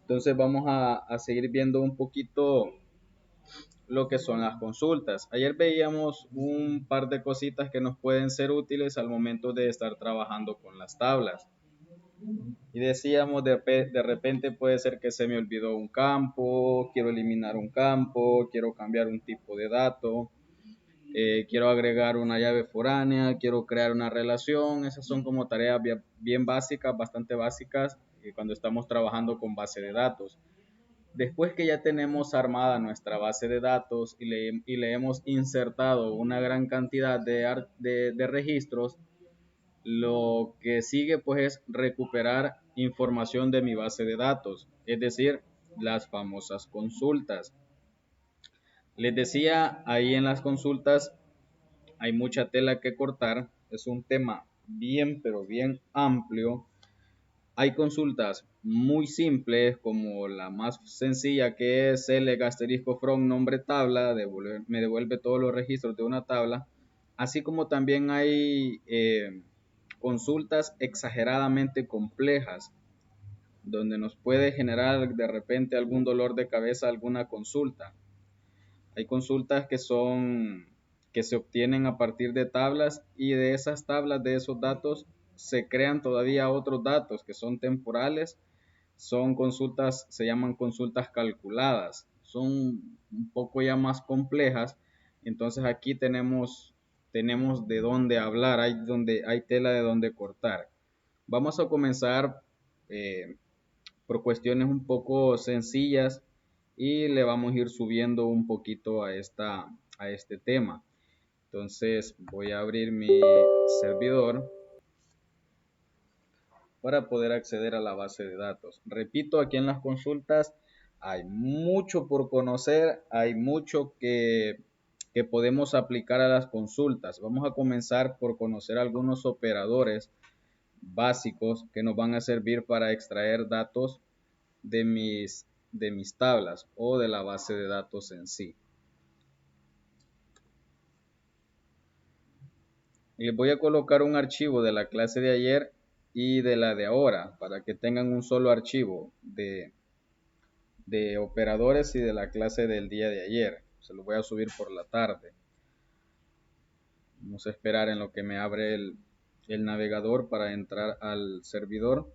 Entonces vamos a seguir viendo un poquito lo que son las consultas. Ayer veíamos un par de cositas que nos pueden ser útiles al momento de estar trabajando con las tablas. Y decíamos, de repente puede ser que se me olvidó un campo, quiero eliminar un campo, quiero cambiar un tipo de dato, quiero agregar una llave foránea, quiero crear una relación. Esas son como tareas bien básicas, bastante básicas, cuando estamos trabajando con base de datos. Después que ya tenemos armada nuestra base de datos y le hemos insertado una gran cantidad de registros, lo que sigue pues es recuperar información de mi base de datos, es decir, las famosas consultas. Les decía, ahí en las consultas hay mucha tela que cortar, es un tema bien pero bien amplio. Hay consultas muy simples, como la más sencilla, que es select asterisco from nombre tabla, me devuelve todos los registros de una tabla, así como también hay consultas exageradamente complejas, donde nos puede generar de repente algún dolor de cabeza alguna consulta. Hay consultas que se obtienen a partir de tablas, y de esas tablas, de esos datos, se crean todavía otros datos que son temporales. Son consultas, se llaman consultas calculadas. Son un poco ya más complejas. Entonces aquí tenemos de dónde hablar, hay tela de dónde cortar. Vamos a comenzar eh, por cuestiones un poco sencillas, y le vamos a ir subiendo un poquito a este tema. Entonces voy a abrir mi servidor para poder acceder a la base de datos. Repito, aquí en las consultas hay mucho por conocer, hay mucho que podemos aplicar a las consultas. Vamos a comenzar por conocer algunos operadores básicos que nos van a servir para extraer datos de mis tablas o de la base de datos en sí. Y les voy a colocar un archivo de la clase de ayer y de la de ahora, para que tengan un solo archivo de operadores y de la clase del día de ayer. Se lo voy a subir por la tarde. Vamos a esperar en lo que me abre el navegador para entrar al servidor.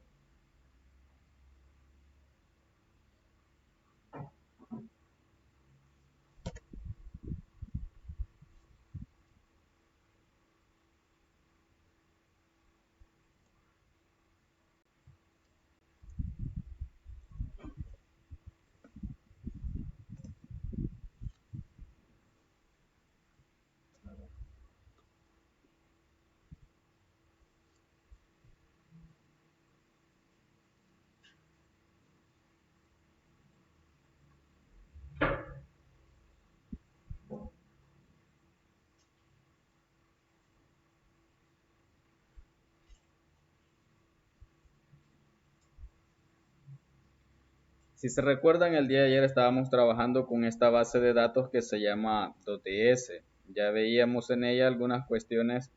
Si se recuerdan, el día de ayer estábamos trabajando con esta base de datos que se llama .ds. Ya veíamos en ella algunas cuestiones.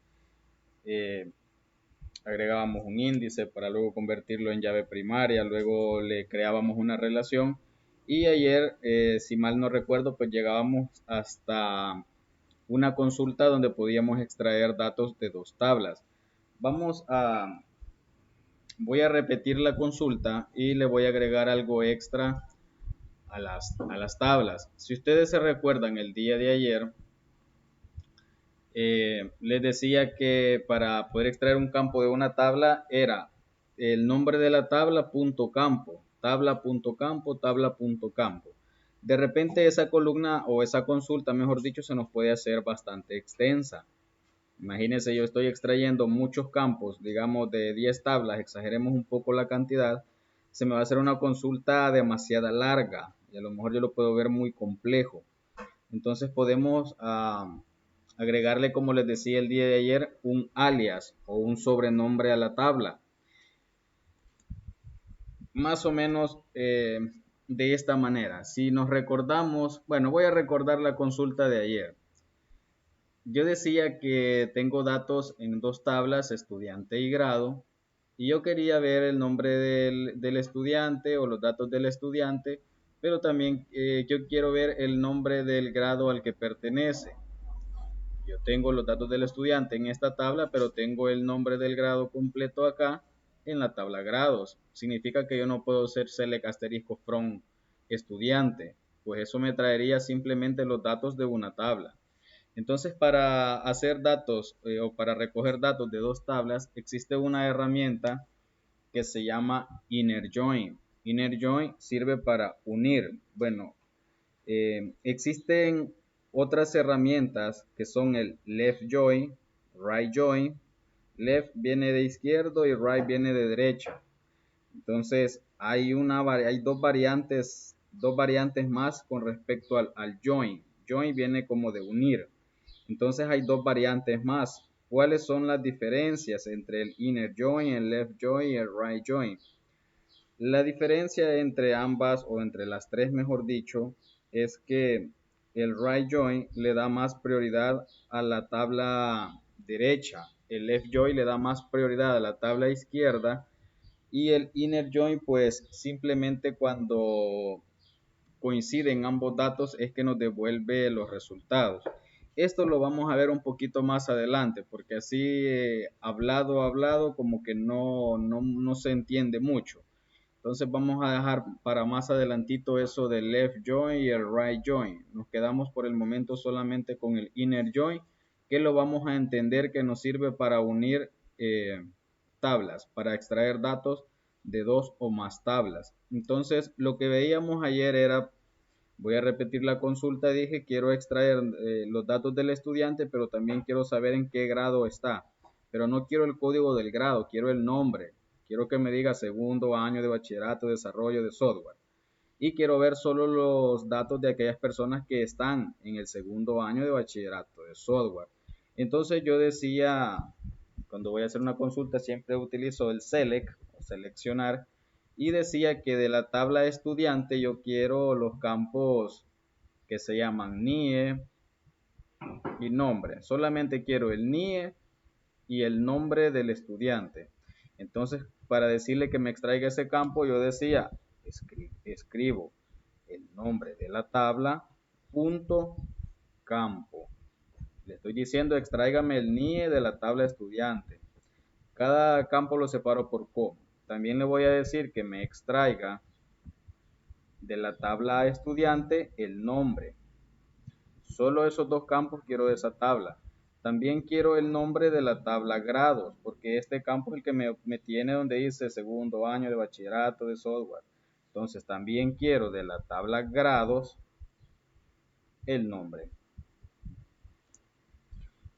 Agregábamos un índice para luego convertirlo en llave primaria, luego le creábamos una relación, y ayer, si mal no recuerdo, pues llegábamos hasta una consulta donde podíamos extraer datos de dos tablas. Voy a repetir la consulta y le voy a agregar algo extra a las tablas. Si ustedes se recuerdan, el día de ayer les decía que para poder extraer un campo de una tabla era el nombre de la tabla, punto campo, tabla punto campo, tabla punto campo. De repente esa columna o esa consulta, mejor dicho, se nos puede hacer bastante extensa. Imagínense, yo estoy extrayendo muchos campos, digamos de 10 tablas, exageremos un poco la cantidad, se me va a hacer una consulta demasiado larga y a lo mejor yo lo puedo ver muy complejo. Entonces podemos agregarle, como les decía el día de ayer, un alias o un sobrenombre a la tabla. Más o menos de esta manera. Si nos recordamos, bueno, voy a recordar la consulta de ayer. Yo decía que tengo datos en dos tablas, estudiante y grado, Y yo quería ver el nombre del estudiante o los datos del estudiante, pero también yo quiero ver el nombre del grado al que pertenece. Yo tengo los datos del estudiante en esta tabla, pero tengo el nombre del grado completo acá en la tabla grados. Significa que yo no puedo ser select asterisco from estudiante, pues eso me traería simplemente los datos de una tabla. Entonces, para hacer datos o para recoger datos de dos tablas, existe una herramienta que se llama inner join. Inner join sirve para unir. Bueno, existen otras herramientas que son el left join, right join. Left viene de izquierdo y right viene de derecha. Entonces hay dos variantes más con respecto al join. Join viene como de unir. Entonces hay dos variantes más. ¿Cuáles son las diferencias entre el inner join, el left join y el right join? La diferencia entre ambas, o entre las tres mejor dicho, es que el right join le da más prioridad a la tabla derecha, el left join le da más prioridad a la tabla izquierda, y el inner join pues simplemente cuando coinciden ambos datos es que nos devuelve los resultados. Esto lo vamos a ver un poquito más adelante, porque así hablado como que no se entiende mucho. Entonces vamos a dejar para más adelantito eso del left join y el right join. Nos quedamos por el momento solamente con el inner join, que lo vamos a entender que nos sirve para unir tablas, para extraer datos de dos o más tablas. Entonces lo que veíamos ayer era, voy a repetir la consulta, dije quiero extraer los datos del estudiante, pero también quiero saber en qué grado está. Pero no quiero el código del grado, quiero el nombre. Quiero que me diga segundo año de bachillerato, desarrollo de software. Y quiero ver solo los datos de aquellas personas que están en el segundo año de bachillerato de software. Entonces yo decía, cuando voy a hacer una consulta siempre utilizo el select o seleccionar, y decía que de la tabla de estudiante yo quiero los campos que se llaman NIE y nombre. Solamente quiero el NIE y el nombre del estudiante. Entonces, para decirle que me extraiga ese campo, yo decía, escribo el nombre de la tabla, punto, campo. Le estoy diciendo, extráigame el NIE de la tabla estudiante. Cada campo lo separo por co. También le voy a decir que me extraiga de la tabla estudiante el nombre. Solo esos dos campos quiero de esa tabla. También quiero el nombre de la tabla grados, porque este campo es el que me tiene donde dice segundo año de bachillerato de software. Entonces también quiero de la tabla grados el nombre.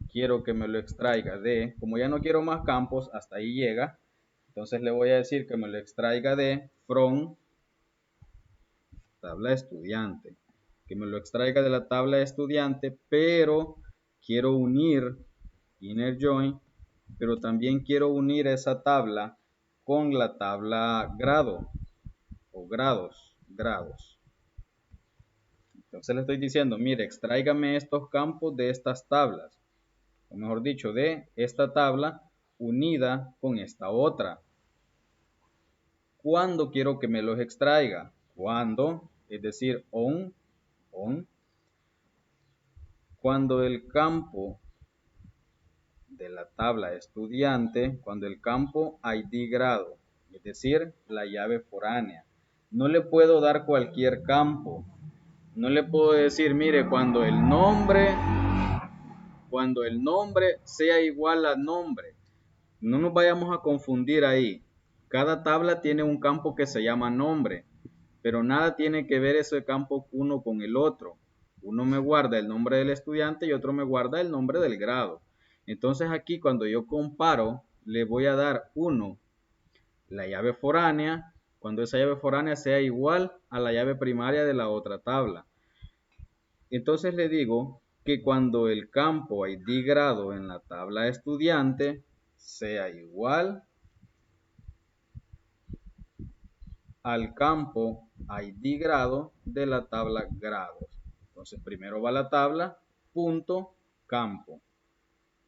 Quiero que me lo extraiga de, como ya no quiero más campos, hasta ahí llega. Entonces le voy a decir que me lo extraiga de from tabla estudiante. Que me lo extraiga de la tabla estudiante, pero quiero unir inner join, pero también quiero unir esa tabla con la tabla grado o grados. Entonces le estoy diciendo, mire, extráigame estos campos de estas tablas, o mejor dicho, de esta tabla unida con esta otra. ¿Cuándo quiero que me los extraiga? Cuando, es decir, on, cuando el campo de la tabla estudiante, cuando el campo ID grado, es decir, la llave foránea. No le puedo dar cualquier campo. No le puedo decir, mire, cuando el nombre sea igual a nombre. No nos vayamos a confundir ahí. Cada tabla tiene un campo que se llama nombre, pero nada tiene que ver ese campo uno con el otro. Uno me guarda el nombre del estudiante y otro me guarda el nombre del grado. Entonces aquí cuando yo comparo, le voy a dar uno la llave foránea, cuando esa llave foránea sea igual a la llave primaria de la otra tabla. Entonces le digo que cuando el campo ID grado en la tabla estudiante sea igual al campo ID grado de la tabla grados. Entonces primero va la tabla, punto, campo,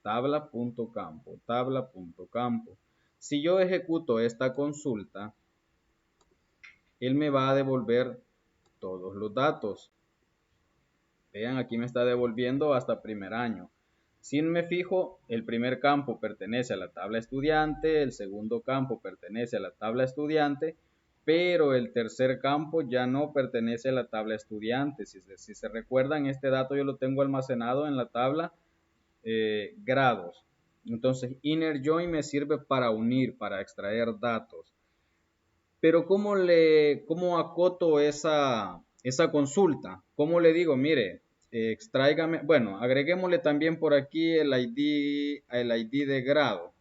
tabla, punto, campo, tabla, punto, campo. Si yo ejecuto esta consulta, él me va a devolver todos los datos. Vean, aquí me está devolviendo hasta primer año. Si me fijo, el primer campo pertenece a la tabla estudiante, el segundo campo pertenece a la tabla estudiante, pero el tercer campo ya no pertenece a la tabla estudiante. Si se recuerdan, este dato yo lo tengo almacenado en la tabla grados. Entonces, inner join me sirve para unir, para extraer datos. Pero ¿cómo acoto esa consulta? ¿Cómo le digo? Mire, extráigame, bueno, agreguémosle también por aquí el ID de grado,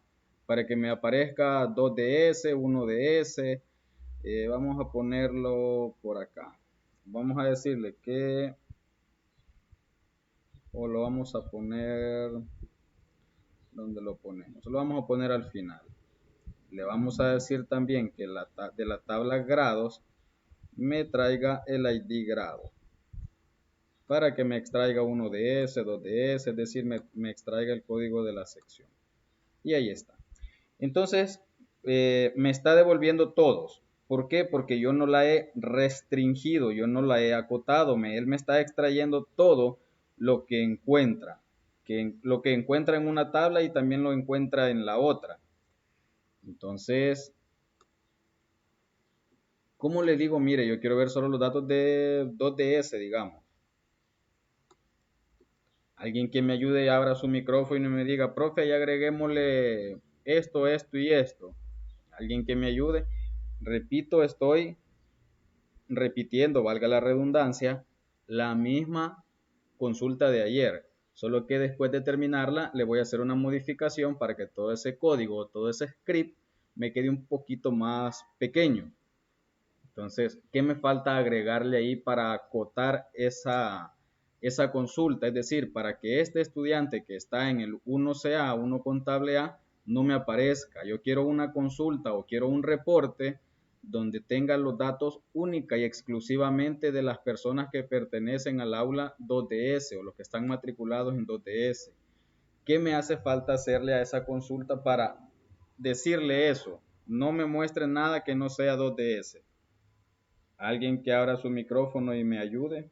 para que me aparezca 2DS, 1DS. Vamos a ponerlo por acá. Vamos a decirle que, o lo vamos a poner, ¿dónde lo ponemos? Lo vamos a poner al final. Le vamos a decir también que de la tabla grados me traiga el ID grado para que me extraiga 1DS, 2DS, es decir, me extraiga el código de la sección. Y ahí está. Entonces, me está devolviendo todos. ¿Por qué? Porque yo no la he restringido, yo no la he acotado. Él me está extrayendo todo lo que encuentra. Lo que encuentra en una tabla y también lo encuentra en la otra. Entonces, ¿cómo le digo? Mire, yo quiero ver solo los datos de 2DS, digamos. Alguien que me ayude y abra su micrófono y me diga, profe, ya agreguémosle esto, esto y esto. Alguien que me ayude. Repito, estoy repitiendo, valga la redundancia, la misma consulta de ayer. Solo que después de terminarla, le voy a hacer una modificación para que todo ese código, todo ese script, me quede un poquito más pequeño. Entonces, ¿qué me falta agregarle ahí para acotar esa consulta? Es decir, para que este estudiante que está en el 1CA, 1 contable A, no me aparezca. Yo quiero una consulta o quiero un reporte donde tenga los datos única y exclusivamente de las personas que pertenecen al aula 2DS o los que están matriculados en 2DS. ¿Qué me hace falta hacerle a esa consulta para decirle eso? No me muestre nada que no sea 2DS. Alguien que abra su micrófono y me ayude.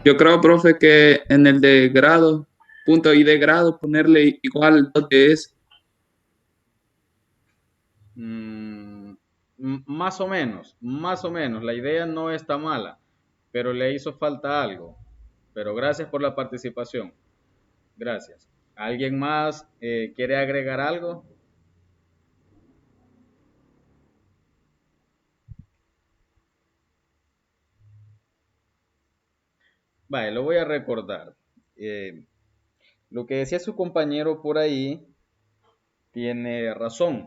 Yo creo, profe, que en el de grado, punto y de grado, ponerle igual 2DS. Mm, más o menos, más o menos. La idea no está mala, pero le hizo falta algo. Pero gracias por la participación. Gracias. ¿Alguien más quiere agregar algo? Vale, lo voy a recordar. Eh, lo que decía su compañero por ahí tiene razón.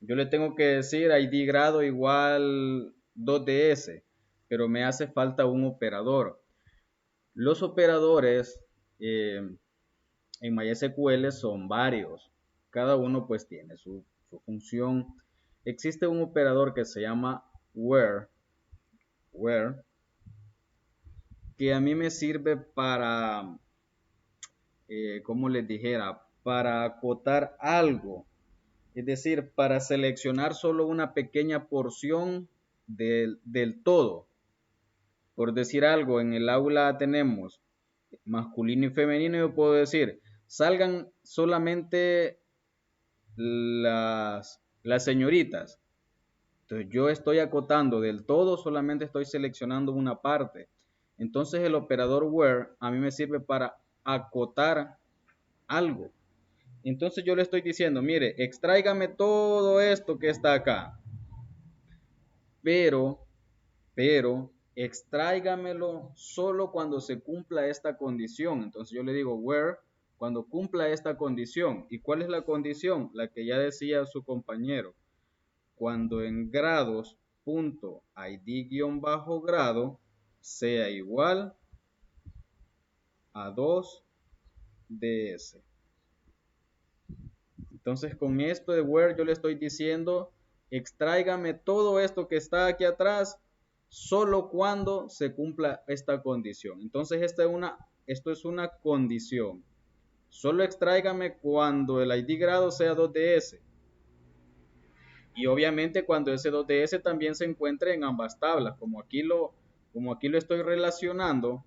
Yo le tengo que decir ID grado igual 2DS, pero me hace falta un operador. Los operadores en MySQL son varios. Cada uno pues tiene su función. Existe un operador que se llama where, que a mí me sirve para, como les dijera, para acotar algo. Es decir, para seleccionar solo una pequeña porción del todo. Por decir algo, en el aula tenemos masculino y femenino, yo puedo decir, salgan solamente las señoritas. Entonces yo estoy acotando del todo, solamente estoy seleccionando una parte. Entonces el operador where a mí me sirve para acotar algo. Entonces yo le estoy diciendo, mire, extráigame todo esto que está acá. Pero extráigamelo solo cuando se cumpla esta condición. Entonces yo le digo where, cuando cumpla esta condición. ¿Y cuál es la condición? La que ya decía su compañero. Cuando en grados punto id-grado sea igual a 2ds. Entonces con esto de where yo le estoy diciendo, extráigame todo esto que está aquí atrás solo cuando se cumpla esta condición. Entonces esto es una condición. Solo extráigame cuando el id grado sea 2ds. Y obviamente cuando ese 2ds también se encuentre en ambas tablas. Como aquí lo estoy relacionando,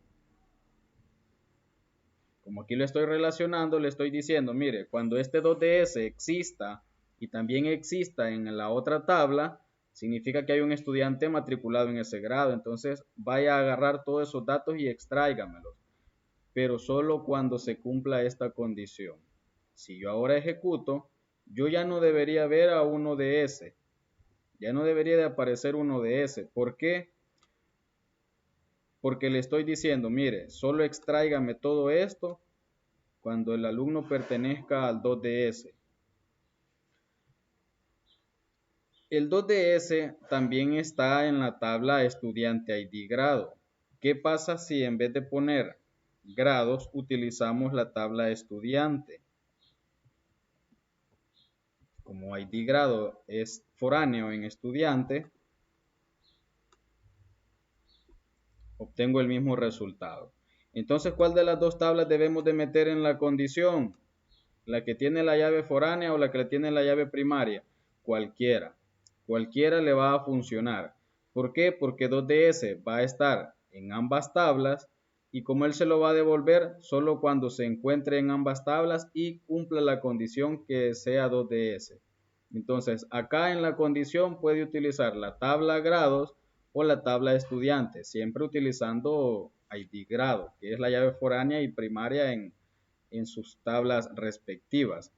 le estoy diciendo, mire, cuando este 2ds exista y también exista en la otra tabla, significa que hay un estudiante matriculado en ese grado. Entonces vaya a agarrar todos esos datos y extráigamelos, pero solo cuando se cumpla esta condición. Si yo ahora ejecuto, yo ya no debería ver a 1ds, ya no debería de aparecer 1ds. ¿Por qué? Porque le estoy diciendo, mire, solo extráigame todo esto cuando el alumno pertenezca al 2ds. El 2ds también está en la tabla estudiante ID grado. ¿Qué pasa si en vez de poner grados utilizamos la tabla estudiante? Como ID grado es foráneo en estudiante, obtengo el mismo resultado. Entonces, ¿cuál de las dos tablas debemos de meter en la condición? ¿La que tiene la llave foránea o la que tiene la llave primaria? Cualquiera. Cualquiera le va a funcionar. ¿Por qué? Porque 2ds va a estar en ambas tablas y como él se lo va a devolver solo cuando se encuentre en ambas tablas y cumpla la condición que sea 2ds. Entonces, acá en la condición puede utilizar la tabla grados o la tabla estudiante, siempre utilizando ID grado, que es la llave foránea y primaria en sus tablas respectivas.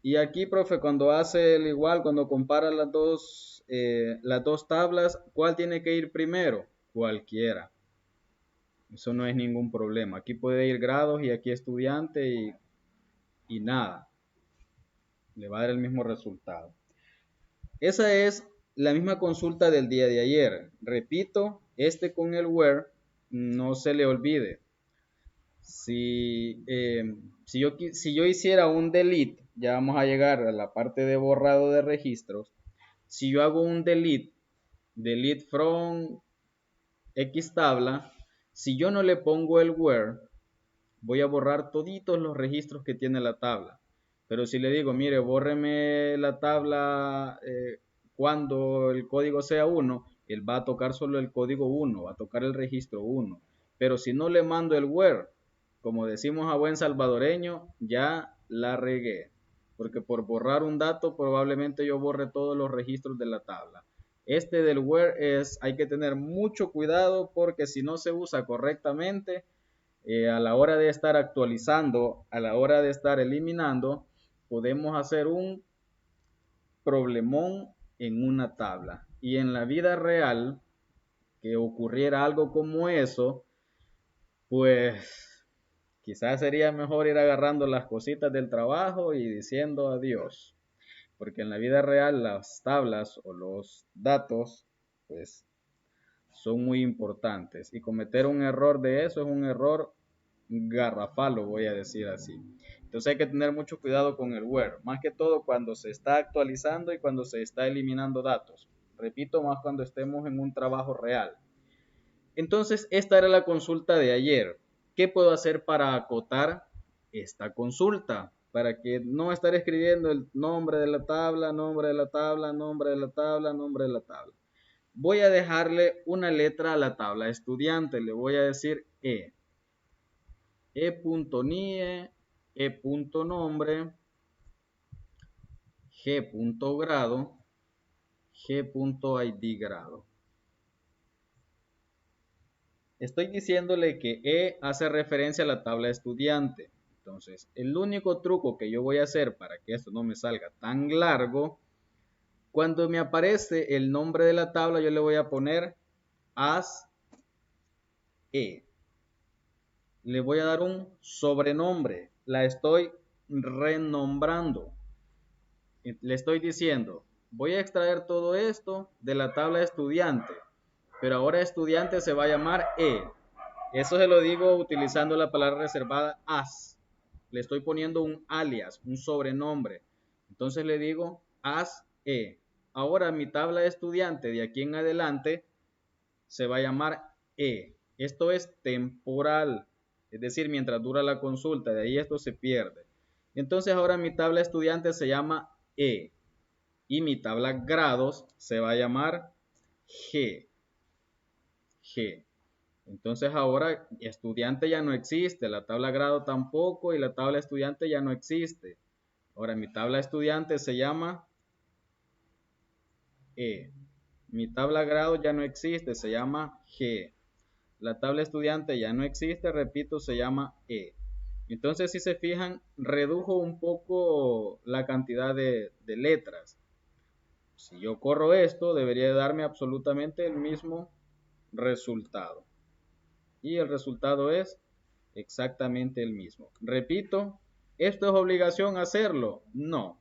Y aquí, profe, cuando hace el igual, cuando compara las dos tablas, ¿cuál tiene que ir primero? Cualquiera. Eso no es ningún problema. Aquí puede ir grados y aquí estudiante y nada. Le va a dar el mismo resultado. Esa es la misma consulta del día de ayer. Repito, con el where, no se le olvide. Si yo hiciera un delete, ya vamos a llegar a la parte de borrado de registros. Si yo hago un delete from X tabla, si yo no le pongo el where, voy a borrar toditos los registros que tiene la tabla. Pero si le digo, mire, bórreme la tabla cuando el código sea 1, él va a tocar solo el código 1, va a tocar el registro 1. Pero si no le mando el where, como decimos a buen salvadoreño, ya la regué. Porque por borrar un dato probablemente yo borre todos los registros de la tabla. Del where hay que tener mucho cuidado porque si no se usa correctamente, a la hora de estar actualizando, a la hora de estar eliminando, podemos hacer un problemón en una tabla. Y en la vida real, que ocurriera algo como eso, pues quizás sería mejor ir agarrando las cositas del trabajo y diciendo adiós. Porque en la vida real las tablas o los datos, pues son muy importantes. Y cometer un error de eso es un error garrafal, lo voy a decir así. Entonces hay que tener mucho cuidado con el where, más que todo cuando se está actualizando y cuando se está eliminando datos. Repito, más cuando estemos en un trabajo real. Entonces, esta era la consulta de ayer. ¿Qué puedo hacer para acotar esta consulta? Para que no estar escribiendo el nombre de la tabla, nombre de la tabla, nombre de la tabla, nombre de la tabla. Voy a dejarle una letra a la tabla estudiante. Le voy a decir E. E.nie, E.nombre, G.grado, G.id grado. Estoy diciéndole que E hace referencia a la tabla estudiante. Entonces, el único truco que yo voy a hacer para que esto no me salga tan largo, cuando me aparece el nombre de la tabla, yo le voy a poner haz E. Le voy a dar un sobrenombre. La estoy renombrando. Le estoy diciendo, voy a extraer todo esto de la tabla estudiante, pero ahora estudiante se va a llamar E. Eso se lo digo utilizando la palabra reservada as. Le estoy poniendo un alias, un sobrenombre. Entonces le digo as E. Ahora mi tabla de estudiante de aquí en adelante se va a llamar E. Esto es temporal, es decir, mientras dura la consulta, de ahí esto se pierde. Entonces ahora mi tabla de estudiante se llama E y mi tabla grados se va a llamar G. G. Entonces ahora estudiante ya no existe, la tabla grado tampoco y la tabla estudiante ya no existe. Ahora mi tabla estudiante se llama E. Mi tabla grado ya no existe, se llama G. La tabla estudiante ya no existe, repito, se llama E. Entonces, si se fijan, redujo un poco la cantidad de letras. Si yo corro esto, debería darme absolutamente el mismo resultado. Y el resultado es exactamente el mismo. Repito, ¿esto es obligación hacerlo? No.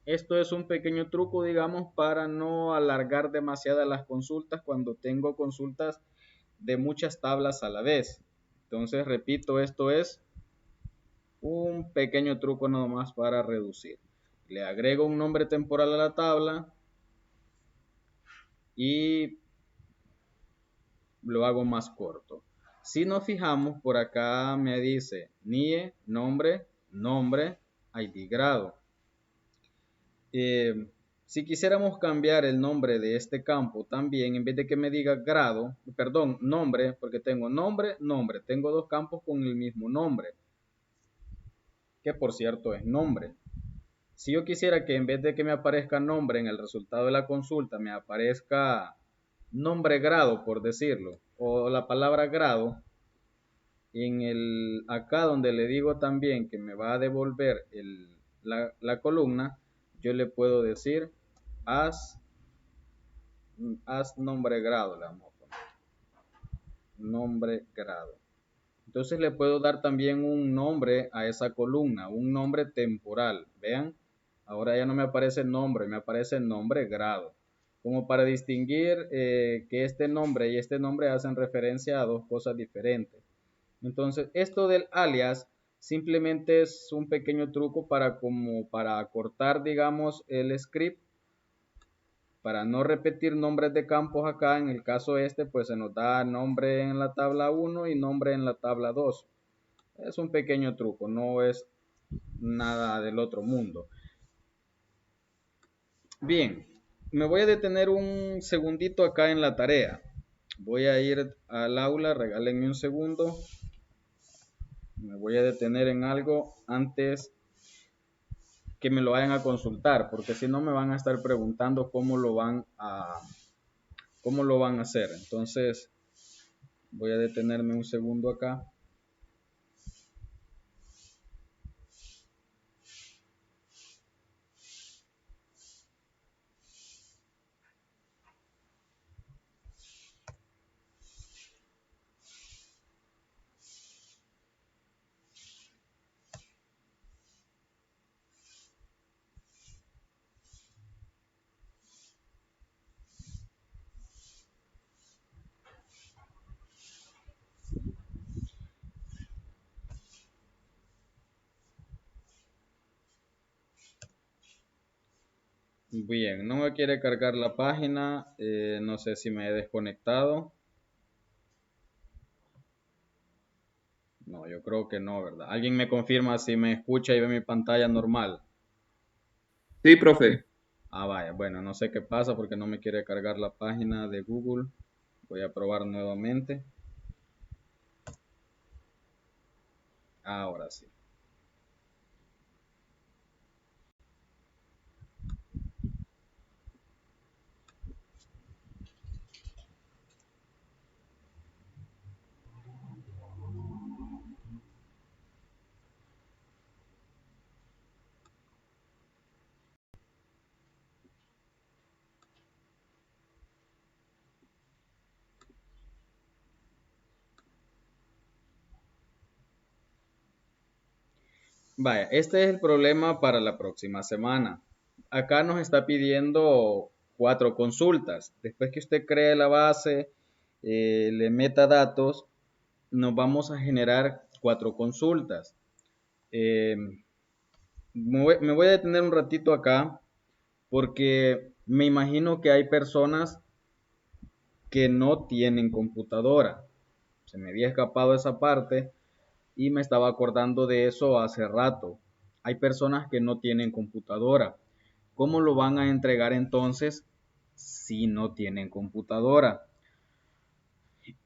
Esto es un pequeño truco, digamos, para no alargar demasiado las consultas cuando tengo consultas de muchas tablas a la vez. Entonces, repito, esto es un pequeño truco nomás para reducir. Le agrego un nombre temporal a la tabla y lo hago más corto. Si nos fijamos, por acá me dice NIE, nombre, nombre, ID grado. Si quisiéramos cambiar el nombre de este campo también, en vez de que me diga grado, perdón, nombre, porque tengo nombre, nombre, tengo dos campos con el mismo nombre, que por cierto es nombre. Si yo quisiera que en vez de que me aparezca nombre en el resultado de la consulta, me aparezca nombre grado, por decirlo, o la palabra grado, acá donde le digo también que me va a devolver la columna, yo le puedo decir haz nombre grado, le vamos a poner nombre grado. Entonces le puedo dar también un nombre a esa columna, un nombre temporal. Vean, ahora ya no me aparece nombre, me aparece nombre grado. Como para distinguir que este nombre y este nombre hacen referencia a dos cosas diferentes. Entonces, esto del alias simplemente es un pequeño truco para cortar, digamos, el script, para no repetir nombres de campos acá. En el caso este, pues se nos da nombre en la tabla 1 y nombre en la tabla 2. Es un pequeño truco, no es nada del otro mundo. Bien, me voy a detener un segundito acá en la tarea. Voy a ir al aula, regálenme un segundo. Me voy a detener en algo antes que me lo vayan a consultar, porque si no me van a estar preguntando cómo lo van a hacer. Entonces, voy a detenerme un segundo acá. Bien, no me quiere cargar la página, no sé si me he desconectado. No, yo creo que no, ¿verdad? ¿Alguien me confirma si me escucha y ve mi pantalla normal? Sí, profe. Ah, vaya, bueno, no sé qué pasa porque no me quiere cargar la página de Google. Voy a probar nuevamente. Ahora sí. Vaya, este es el problema para la próxima semana. Acá nos está pidiendo 4 consultas. Después que usted cree la base, le meta datos, nos vamos a generar 4 consultas. Eh, me voy a detener un ratito acá porque me imagino que hay personas que no tienen computadora. Se me había escapado esa parte y me estaba acordando de eso hace rato. Hay personas que no tienen computadora. ¿Cómo lo van a entregar entonces si no tienen computadora?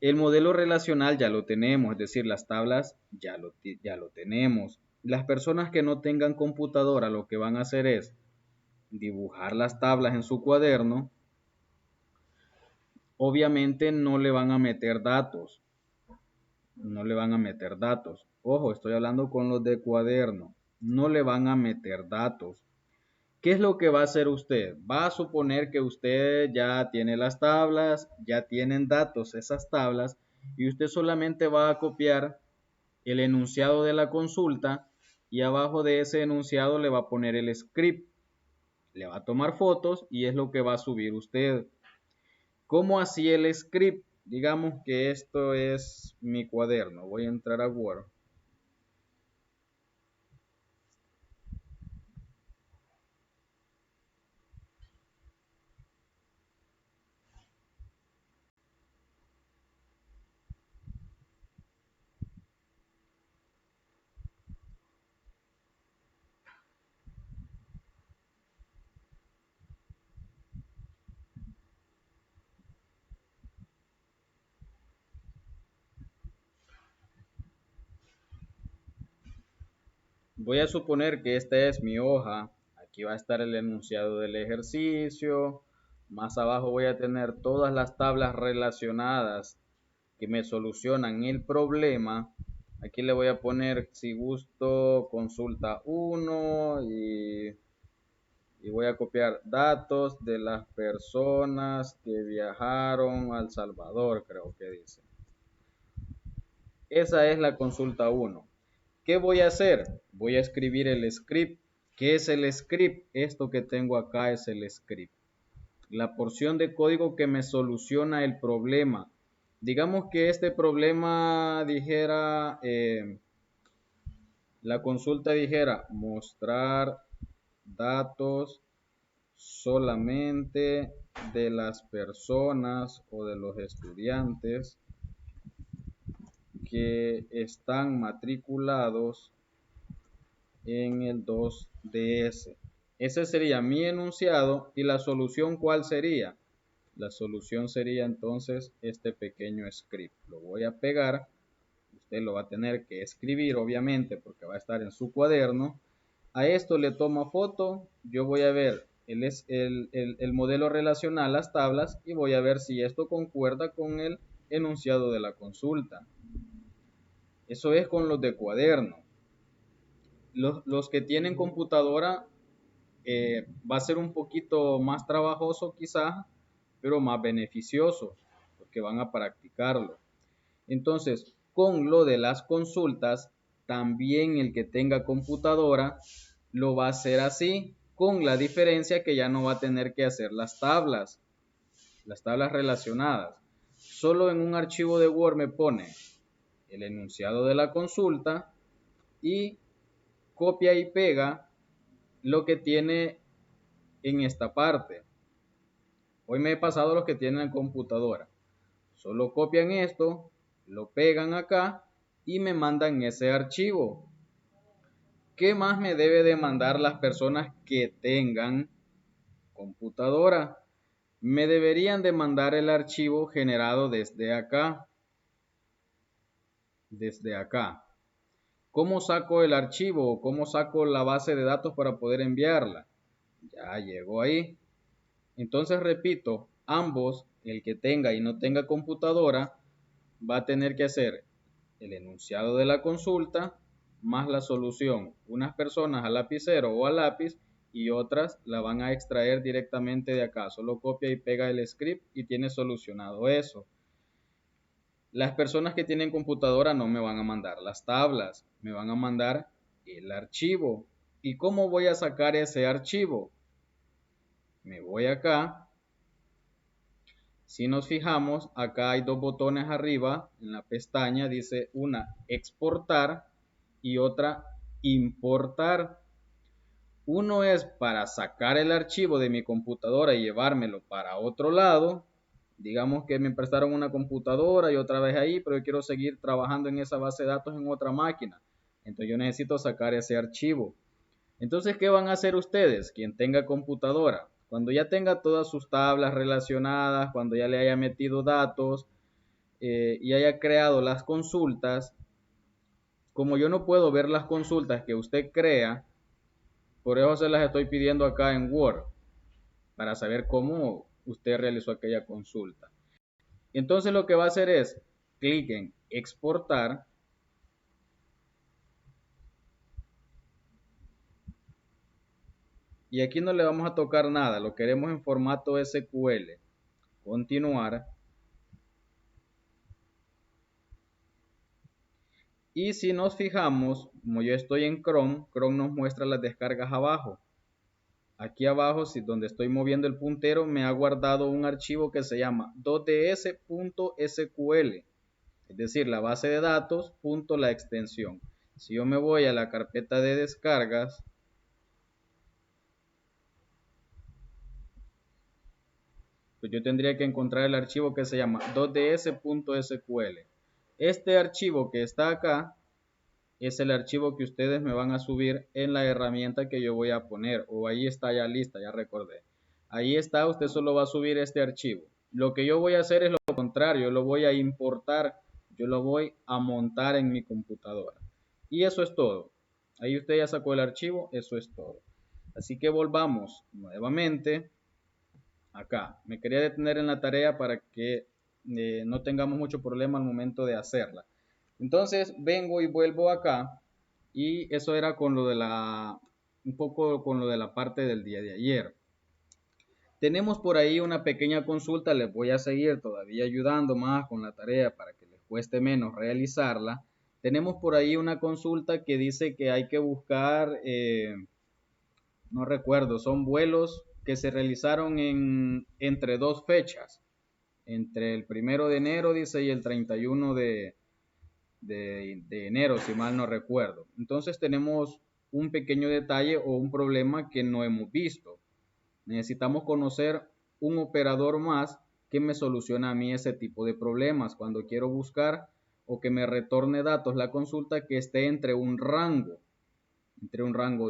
El modelo relacional ya lo tenemos, es decir, las tablas ya lo tenemos. Las personas que no tengan computadora lo que van a hacer es dibujar las tablas en su cuaderno. Obviamente no le van a meter datos, no le van a meter datos. Ojo, estoy hablando con los de cuaderno. No le van a meter datos. ¿Qué es lo que va a hacer usted? Va a suponer que usted ya tiene las tablas, ya tienen datos esas tablas, y usted solamente va a copiar el enunciado de la consulta y abajo de ese enunciado le va a poner el script. Le va a tomar fotos y es lo que va a subir usted. ¿Cómo así el script? Digamos que esto es mi cuaderno. Voy a entrar a Word. Voy a suponer que esta es mi hoja. Aquí va a estar el enunciado del ejercicio. Más abajo voy a tener todas las tablas relacionadas que me solucionan el problema. Aquí le voy a poner, si gusto, consulta 1 y voy a copiar datos de las personas que viajaron a El Salvador, creo que dice. Esa es la consulta 1. ¿Qué voy a hacer? Voy a escribir el script. ¿Qué es el script? Esto que tengo acá es el script. La porción de código que me soluciona el problema. Digamos que este problema dijera, la consulta dijera, mostrar datos solamente de las personas o de los estudiantes que están matriculados en el 2DS. Ese sería mi enunciado y la solución, ¿cuál sería? La solución sería entonces este pequeño script. Lo voy a pegar. Usted lo va a tener que escribir, obviamente, porque va a estar en su cuaderno. A esto le tomo foto. Yo voy a ver el modelo relacional, las tablas, y voy a ver si esto concuerda con el enunciado de la consulta. Eso es con los de cuaderno. Los que tienen computadora va a ser un poquito más trabajoso quizás, pero más beneficioso, porque van a practicarlo. Entonces, con lo de las consultas, también el que tenga computadora lo va a hacer así, con la diferencia que ya no va a tener que hacer las tablas relacionadas. Solo en un archivo de Word me pone el enunciado de la consulta y copia y pega lo que tiene en esta parte. Hoy me he pasado los que tienen computadora. Solo copian esto, lo pegan acá y me mandan ese archivo. ¿Qué más me debe de mandar las personas que tengan computadora? Me deberían de mandar el archivo generado desde acá. Desde acá. ¿Cómo saco el archivo o cómo saco la base de datos para poder enviarla? Ya llegó ahí. Entonces repito, ambos, el que tenga y no tenga computadora, va a tener que hacer el enunciado de la consulta más la solución. Unas personas al lapicero o al lápiz y otras la van a extraer directamente de acá. Solo copia y pega el script y tiene solucionado eso. Las personas que tienen computadora no me van a mandar las tablas, me van a mandar el archivo. ¿Y cómo voy a sacar ese archivo? Me voy acá. Si nos fijamos, acá hay dos botones arriba en la pestaña, dice una exportar y otra importar. Uno es para sacar el archivo de mi computadora y llevármelo para otro lado. Digamos que me prestaron una computadora y otra vez ahí, pero yo quiero seguir trabajando en esa base de datos en otra máquina. Entonces yo necesito sacar ese archivo. Entonces, ¿qué van a hacer ustedes? Quien tenga computadora, cuando ya tenga todas sus tablas relacionadas, cuando ya le haya metido datos y haya creado las consultas, como yo no puedo ver las consultas que usted crea, por eso se las estoy pidiendo acá en Word, para saber cómo usted realizó aquella consulta. Entonces lo que va a hacer es, clic en exportar. Y aquí no le vamos a tocar nada, lo queremos en formato SQL. Continuar. Y si nos fijamos, como yo estoy en Chrome, Chrome nos muestra las descargas abajo. Aquí abajo, si donde estoy moviendo el puntero, me ha guardado un archivo que se llama 2ds.sql, es decir, la base de datos, punto la extensión. Si yo me voy a la carpeta de descargas, pues yo tendría que encontrar el archivo que se llama 2ds.sql. Este archivo que está acá es el archivo que ustedes me van a subir en la herramienta que yo voy a poner, o ahí está ya lista, ya recordé. Ahí está, usted solo va a subir este archivo. Lo que yo voy a hacer es lo contrario, yo lo voy a importar, yo lo voy a montar en mi computadora. Y eso es todo. Ahí usted ya sacó el archivo, eso es todo. Así que volvamos nuevamente acá. Me quería detener en la tarea para que no tengamos mucho problema al momento de hacerla. Entonces vengo y vuelvo acá y eso era con lo de un poco con lo de la parte del día de ayer. Tenemos por ahí una pequeña consulta, les voy a seguir todavía ayudando más con la tarea para que les cueste menos realizarla. Tenemos por ahí una consulta que dice que hay que buscar, no recuerdo, son vuelos que se realizaron entre dos fechas, entre el 1 de enero, dice, y el 31 de enero, si mal no recuerdo. Entonces tenemos un pequeño detalle o un problema que no hemos visto. Necesitamos conocer un operador más que me solucione a mí ese tipo de problemas cuando quiero buscar o que me retorne datos la consulta que esté entre un rango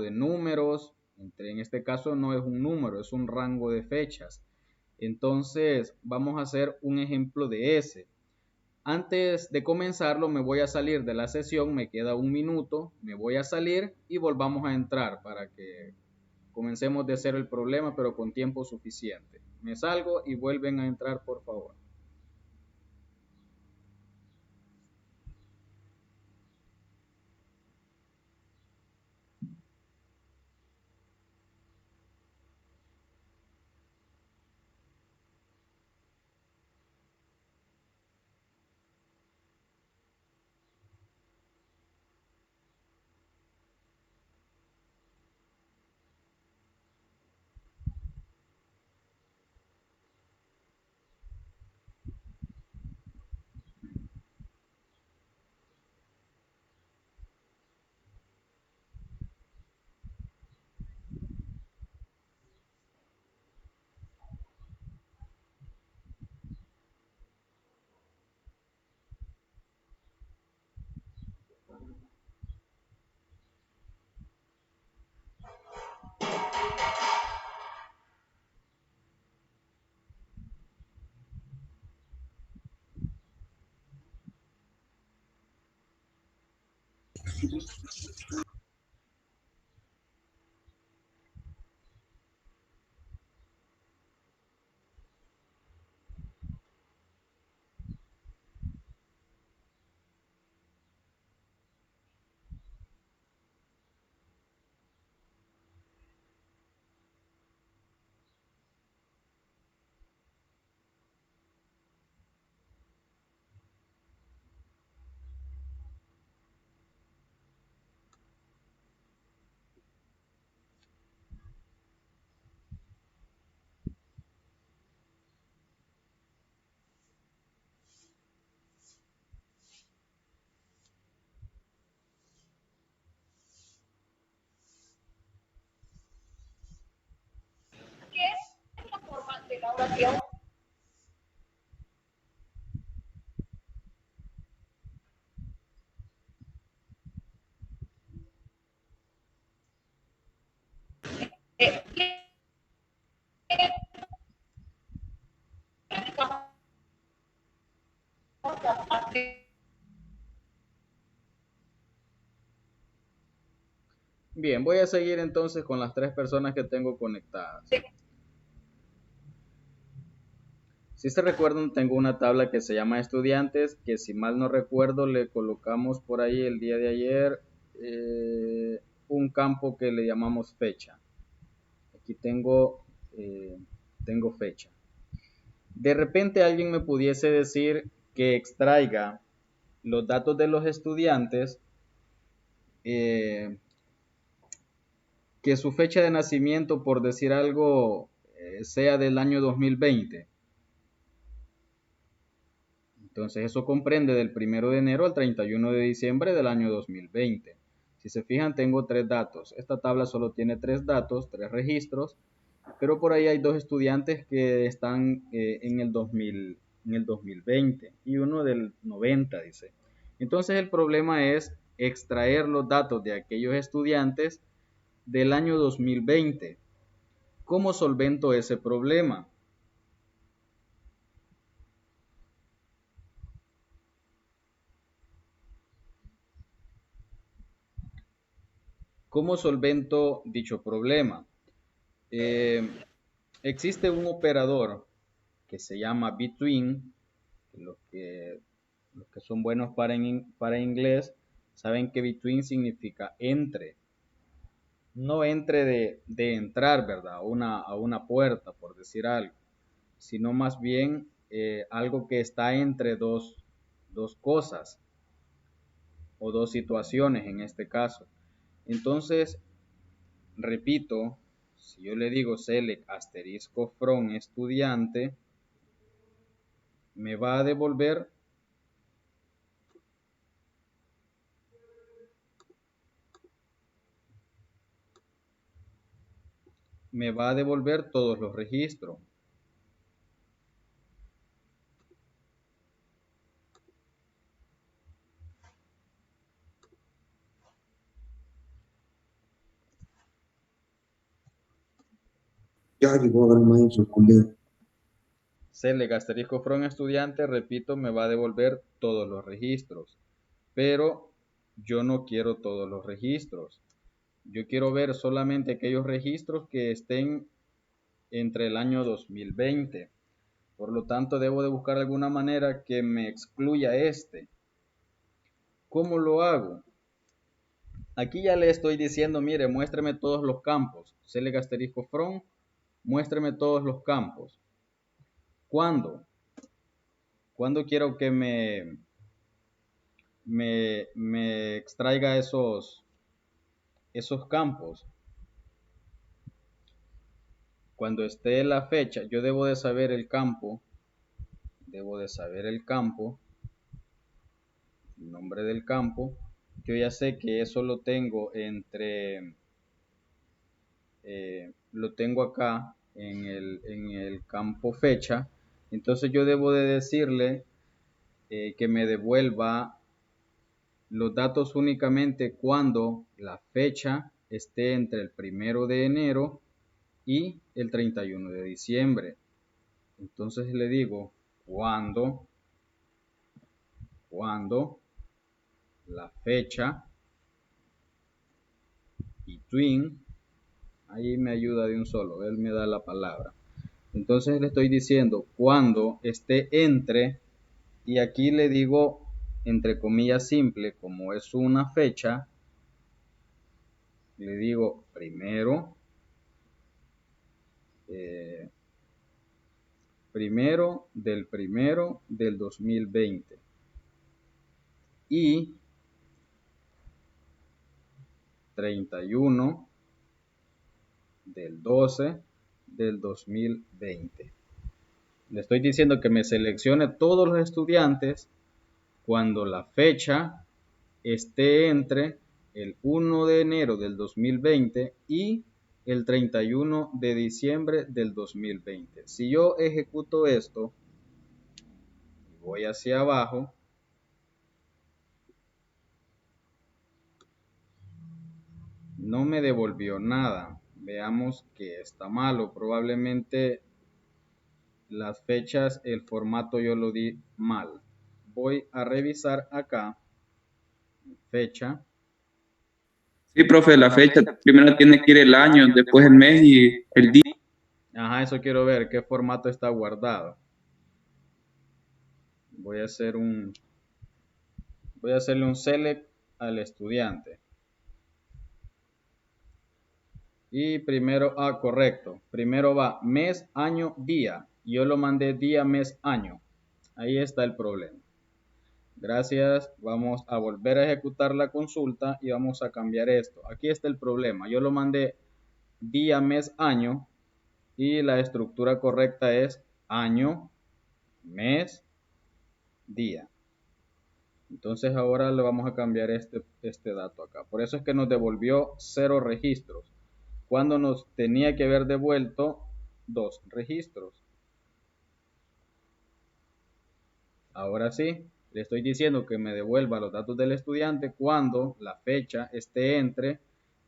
de números, en este caso no es un número, es un rango de fechas. Entonces vamos a hacer un ejemplo de ese. Antes de comenzarlo me voy a salir de la sesión, me queda un minuto, me voy a salir y volvamos a entrar para que comencemos de cero el problema, pero con tiempo suficiente. Me salgo y vuelven a entrar, por favor. Bien, voy a seguir entonces con las tres personas que tengo conectadas. Si se recuerdan, tengo una tabla que se llama estudiantes, que si mal no recuerdo le colocamos por ahí el día de ayer un campo que le llamamos fecha. Aquí tengo fecha. De repente alguien me pudiese decir que extraiga los datos de los estudiantes, que su fecha de nacimiento, por decir algo, sea del año 2020. Entonces eso comprende del 1 de enero al 31 de diciembre del año 2020. Si se fijan, tengo tres datos. Esta tabla solo tiene tres datos, tres registros, pero por ahí hay dos estudiantes que están en el 2020 y uno del 90, dice. Entonces el problema es extraer los datos de aquellos estudiantes del año 2020. ¿Cómo solvento ese problema? ¿Cómo solvento dicho problema? Eh, Existe un operador que se llama between. Los que son buenos para inglés saben que between significa entre. No entre de entrar, ¿verdad? A una puerta, por decir algo, sino más bien algo que está entre dos cosas o dos situaciones en este caso. Entonces, repito, si yo le digo select asterisco from estudiante, me va a devolver todos los registros. Ya llegó el maestro culero. Select asterisco from estudiante, repito, me va a devolver todos los registros. Pero yo no quiero todos los registros. Yo quiero ver solamente aquellos registros que estén entre el año 2020. Por lo tanto, debo de buscar alguna manera que me excluya este. ¿Cómo lo hago? Aquí ya le estoy diciendo, mire, muéstreme todos los campos. Select asterisco from, muéstreme todos los campos. ¿Cuándo? ¿Cuándo quiero que me extraiga esos campos? Cuando esté la fecha, yo debo de saber el campo, el nombre del campo. Yo ya sé que eso lo tengo lo tengo acá en el campo fecha. Entonces yo debo de decirle que me devuelva los datos únicamente cuando la fecha esté entre el 1 de enero y el 31 de diciembre. Entonces le digo cuando la fecha between, ahí me ayuda de un solo, él me da la palabra. Entonces le estoy diciendo cuando esté entre, y aquí le digo entre comillas simple, como es una fecha, le digo primero del 2020 y 31 del 12 del 2020. Le estoy diciendo que me seleccione todos los estudiantes cuando la fecha esté entre el 1 de enero del 2020 y el 31 de diciembre del 2020. Si yo ejecuto esto, voy hacia abajo, no me devolvió nada. Veamos que está malo. Probablemente las fechas, el formato yo lo di mal. Voy a revisar acá, fecha. Sí, profe, la fecha. Primero tiene que ir el año, después el mes y el día. Ajá, eso quiero ver, qué formato está guardado. Voy a hacerle un select al estudiante. Y primero, correcto. Primero va mes, año, día. Yo lo mandé día, mes, año. Ahí está el problema. Gracias. Vamos a volver a ejecutar la consulta y vamos a cambiar esto. Aquí está el problema. Yo lo mandé día, mes, año. Y la estructura correcta es año, mes, día. Entonces ahora le vamos a cambiar este dato acá. Por eso es que nos devolvió 0 registros, cuando nos tenía que haber devuelto 2 registros. Ahora sí, le estoy diciendo que me devuelva los datos del estudiante cuando la fecha esté entre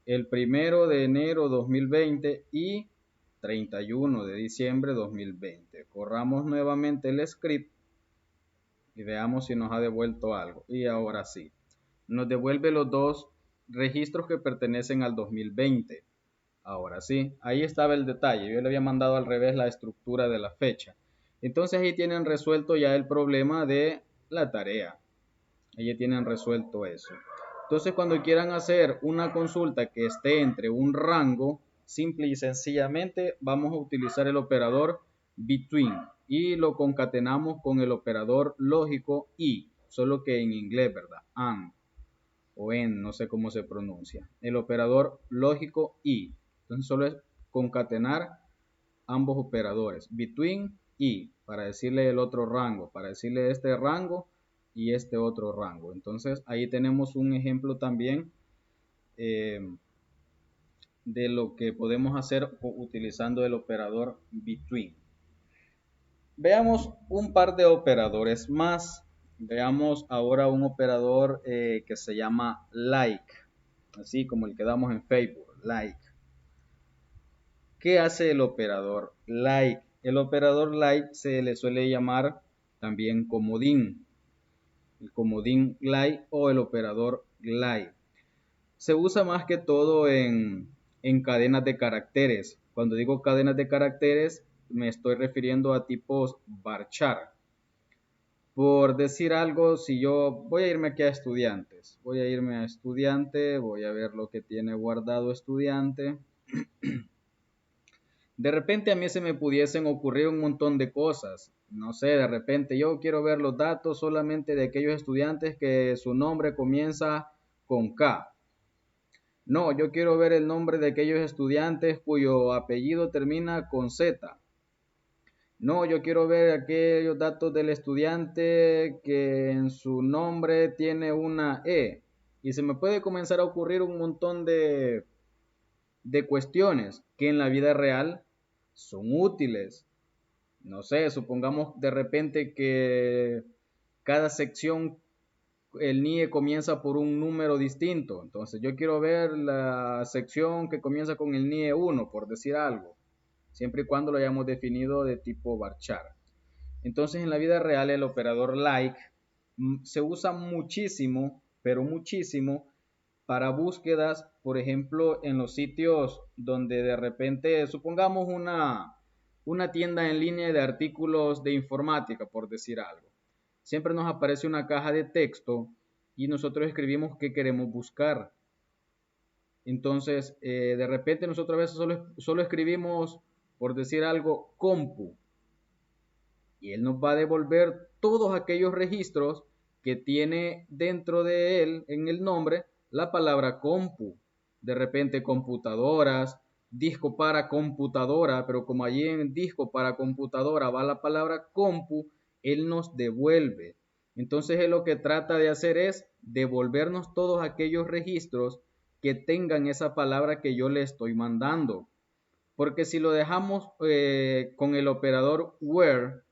el 1 de enero 2020 y 31 de diciembre 2020. Corramos nuevamente el script y veamos si nos ha devuelto algo. Y ahora sí, nos devuelve los 2 registros que pertenecen al 2020. Ahora sí, ahí estaba el detalle. Yo le había mandado al revés la estructura de la fecha. Entonces ahí tienen resuelto ya el problema de la tarea. Ahí tienen resuelto eso. Entonces cuando quieran hacer una consulta que esté entre un rango, simple y sencillamente vamos a utilizar el operador between y lo concatenamos con el operador lógico y, solo que en inglés, ¿verdad? And o en, no sé cómo se pronuncia. El operador lógico y. Entonces solo es concatenar ambos operadores, between y, para decirle el otro rango, para decirle este rango y este otro rango. Entonces ahí tenemos un ejemplo también de lo que podemos hacer utilizando el operador between. Veamos un par de operadores más. Veamos ahora un operador que se llama like, así como el que damos en Facebook, like. ¿Qué hace el operador like? El operador like se le suele llamar también comodín, el comodín like o el operador like. Se usa más que todo en cadenas de caracteres. Cuando digo cadenas de caracteres, me estoy refiriendo a tipos varchar. Por decir algo, si yo voy a irme aquí a estudiantes, voy a irme a estudiante, voy a ver lo que tiene guardado estudiante. De repente a mí se me pudiesen ocurrir un montón de cosas. No sé, de repente yo quiero ver los datos solamente de aquellos estudiantes que su nombre comienza con K. No, yo quiero ver el nombre de aquellos estudiantes cuyo apellido termina con Z. No, yo quiero ver aquellos datos del estudiante que en su nombre tiene una E. Y se me puede comenzar a ocurrir un montón de cuestiones que en la vida real son útiles. No sé, supongamos de repente que cada sección, el NIE comienza por un número distinto. Entonces yo quiero ver la sección que comienza con el NIE 1, por decir algo, siempre y cuando lo hayamos definido de tipo varchar. Entonces en la vida real el operador like se usa muchísimo, pero muchísimo, para búsquedas, por ejemplo, en los sitios donde de repente, supongamos una tienda en línea de artículos de informática, por decir algo. Siempre nos aparece una caja de texto y nosotros escribimos qué queremos buscar. Entonces, de repente nosotros a veces solo escribimos, por decir algo, compu. Y él nos va a devolver todos aquellos registros que tiene dentro de él, en el nombre, la palabra compu. De repente computadoras, disco para computadora, pero como allí en disco para computadora va la palabra compu, él nos devuelve. Entonces él lo que trata de hacer es devolvernos todos aquellos registros que tengan esa palabra que yo le estoy mandando. Porque si lo dejamos con el operador where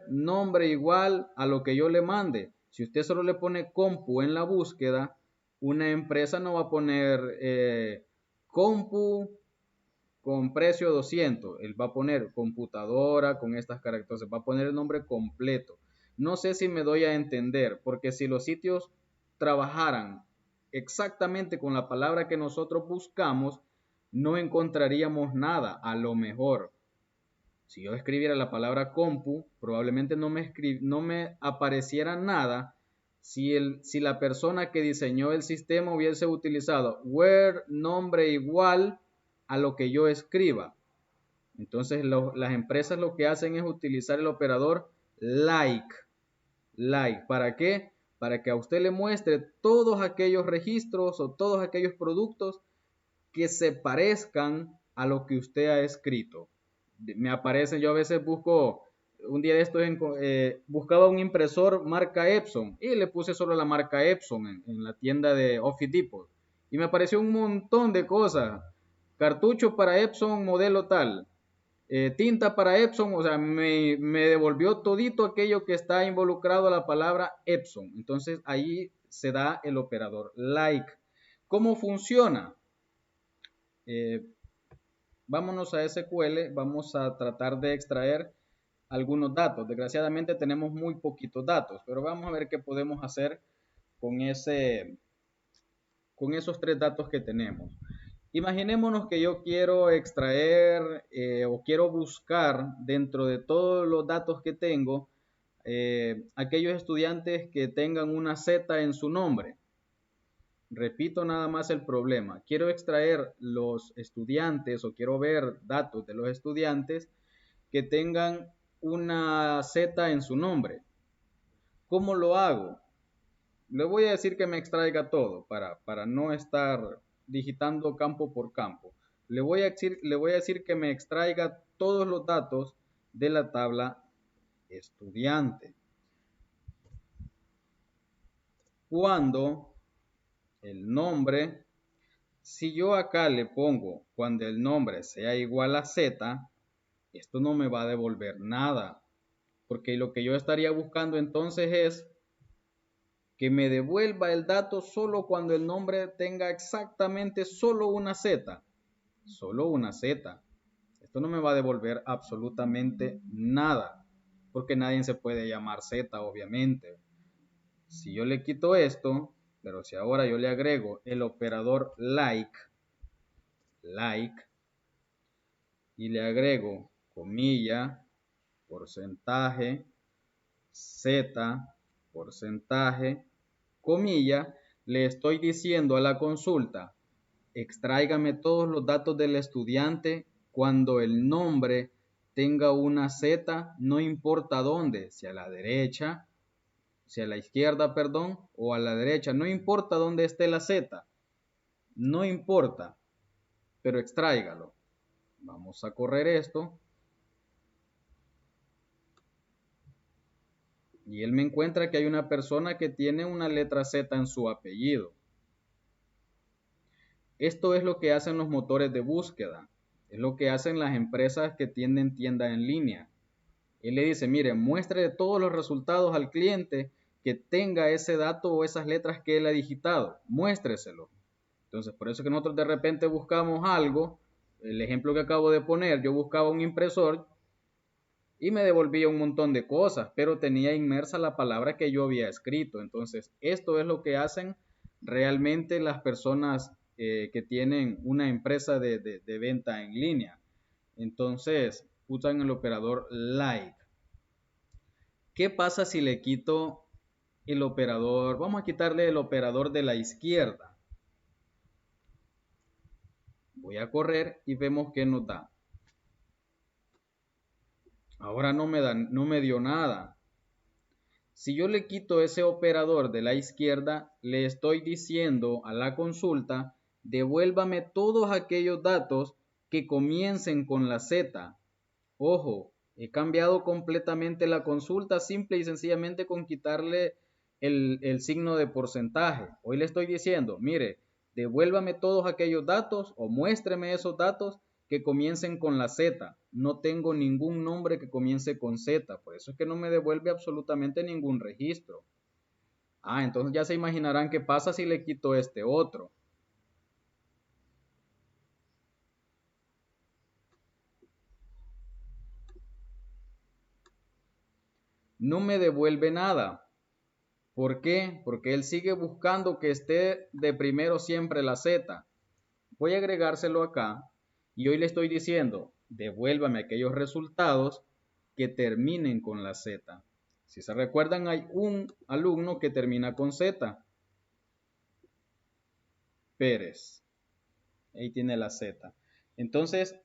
nombre igual a lo que yo le mande. Si usted solo le pone compu en la búsqueda, una empresa no va a poner compu con precio 200. Él va a poner computadora con estas características, va a poner el nombre completo. No sé si me doy a entender, porque si los sitios trabajaran exactamente con la palabra que nosotros buscamos, no encontraríamos nada, a lo mejor. Si yo escribiera la palabra compu, probablemente no me apareciera nada si la persona que diseñó el sistema hubiese utilizado where nombre igual a lo que yo escriba. Entonces las empresas lo que hacen es utilizar el operador like. ¿Para qué? Para que a usted le muestre todos aquellos registros o todos aquellos productos que se parezcan a lo que usted ha escrito. Me aparecen, yo a veces busco, un día de estos buscaba un impresor marca Epson y le puse solo la marca Epson en la tienda de Office Depot y me apareció un montón de cosas, cartucho para Epson modelo tal, tinta para Epson, o sea, me devolvió todito aquello que está involucrado a la palabra Epson. Entonces ahí se da el operador like. ¿Cómo funciona? Vámonos a SQL, vamos a tratar de extraer algunos datos. Desgraciadamente tenemos muy poquitos datos, pero vamos a ver qué podemos hacer con esos 3 datos que tenemos. Imaginémonos que yo quiero extraer o quiero buscar dentro de todos los datos que tengo aquellos estudiantes que tengan una Z en su nombre. Repito nada más el problema. Quiero extraer los estudiantes o quiero ver datos de los estudiantes que tengan una Z en su nombre. ¿Cómo lo hago? Le voy a decir que me extraiga todo para no estar digitando campo por campo. Le voy a decir que me extraiga todos los datos de la tabla estudiante. Cuando el nombre, si yo acá le pongo cuando el nombre sea igual a Z, esto no me va a devolver nada. Porque lo que yo estaría buscando entonces es que me devuelva el dato solo cuando el nombre tenga exactamente solo una Z. Solo una Z. Esto no me va a devolver absolutamente nada. Porque nadie se puede llamar Z, obviamente. Si yo le quito esto, pero si ahora yo le agrego el operador like, y le agrego comilla, porcentaje, Z, porcentaje, comilla, le estoy diciendo a la consulta, extráigame todos los datos del estudiante cuando el nombre tenga una Z, no importa dónde, si a la derecha, si a la izquierda, perdón, o a la derecha, no importa dónde esté la Z, no importa, pero extráigalo. Vamos a correr esto. Y él me encuentra que hay una persona que tiene una letra Z en su apellido. Esto es lo que hacen los motores de búsqueda. Es lo que hacen las empresas que tienen tienda en línea. Él le dice, mire, muestre todos los resultados al cliente que tenga ese dato o esas letras que él ha digitado. Muéstreselo. Entonces, por eso que nosotros de repente buscamos algo. El ejemplo que acabo de poner, yo buscaba un impresor y me devolvía un montón de cosas, pero tenía inmersa la palabra que yo había escrito. Entonces, esto es lo que hacen realmente las personas que tienen una empresa de venta en línea. Entonces, usan el operador like. ¿Qué pasa si le quito el operador? Vamos a quitarle el operador de la izquierda. Voy a correr y vemos qué nos da. Ahora no me dio nada. Si yo le quito ese operador de la izquierda, le estoy diciendo a la consulta, devuélvame todos aquellos datos que comiencen con la Z. Ojo, he cambiado completamente la consulta simple y sencillamente con quitarle el signo de porcentaje. Hoy le estoy diciendo, mire, Devuélvame todos aquellos datos o muéstreme esos datos que comiencen con la Z. No tengo ningún nombre que comience con Z, por eso es que no me devuelve absolutamente ningún registro. Entonces ya se imaginarán qué pasa si le quito este otro. No me devuelve nada. ¿Por qué? Porque él sigue buscando que esté de primero siempre la Z. Voy a agregárselo acá y hoy le estoy diciendo, devuélvame aquellos resultados que terminen con la Z. Si se recuerdan, hay un alumno que termina con Z, Pérez. Ahí tiene la Z. Entonces,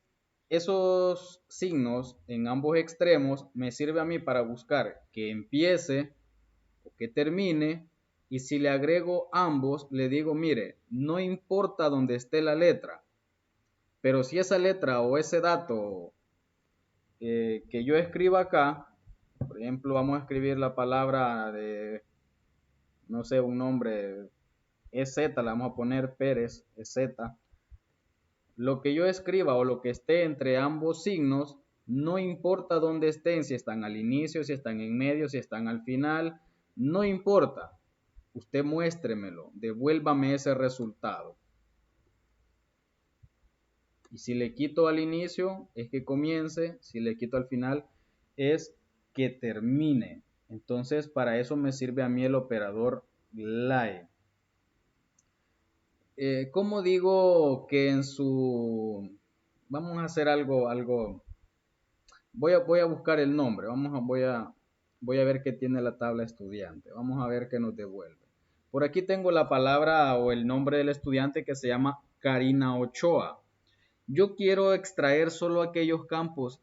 esos signos en ambos extremos me sirve a mí para buscar que empiece o que termine. Y si le agrego ambos, le digo, mire, no importa dónde esté la letra, pero si esa letra o ese dato que yo escriba acá, por ejemplo, vamos a escribir la palabra de, no sé, un nombre, EZ, le vamos a poner Pérez, EZ. Lo que yo escriba o lo que esté entre ambos signos, no importa dónde estén, si están al inicio, si están en medio, si están al final, no importa. Usted muéstremelo, devuélvame ese resultado. Y si le quito al inicio, es que comience. Si le quito al final, es que termine. Entonces, para eso me sirve a mí el operador like. ¿Cómo digo que en su... Vamos a hacer algo... Voy a buscar el nombre. Voy a ver qué tiene la tabla estudiante. Vamos a ver qué nos devuelve. Por aquí tengo la palabra o el nombre del estudiante que se llama Karina Ochoa. Yo quiero extraer solo aquellos campos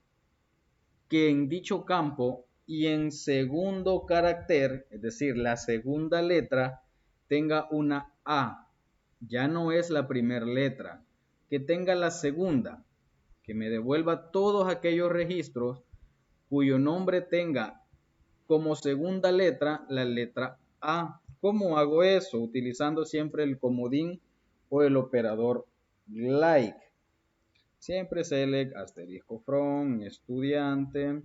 que en dicho campo y en segundo carácter, es decir, la segunda letra, tenga una A. Ya no es la primera letra. Que tenga la segunda. Que me devuelva todos aquellos registros cuyo nombre tenga como segunda letra la letra A. ¿Cómo hago eso? Utilizando siempre el comodín o el operador like. Siempre select asterisco from estudiante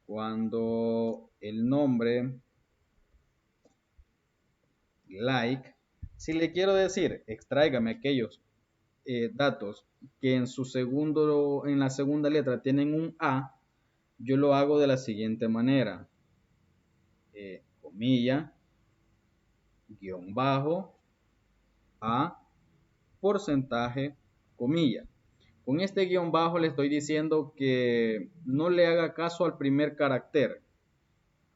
cuando el nombre like. Si le quiero decir extráigame aquellos datos que en la segunda letra tienen un A, yo lo hago de la siguiente manera. Comilla, guión bajo, A, porcentaje, comilla. Con este guión bajo le estoy diciendo que no le haga caso al primer carácter,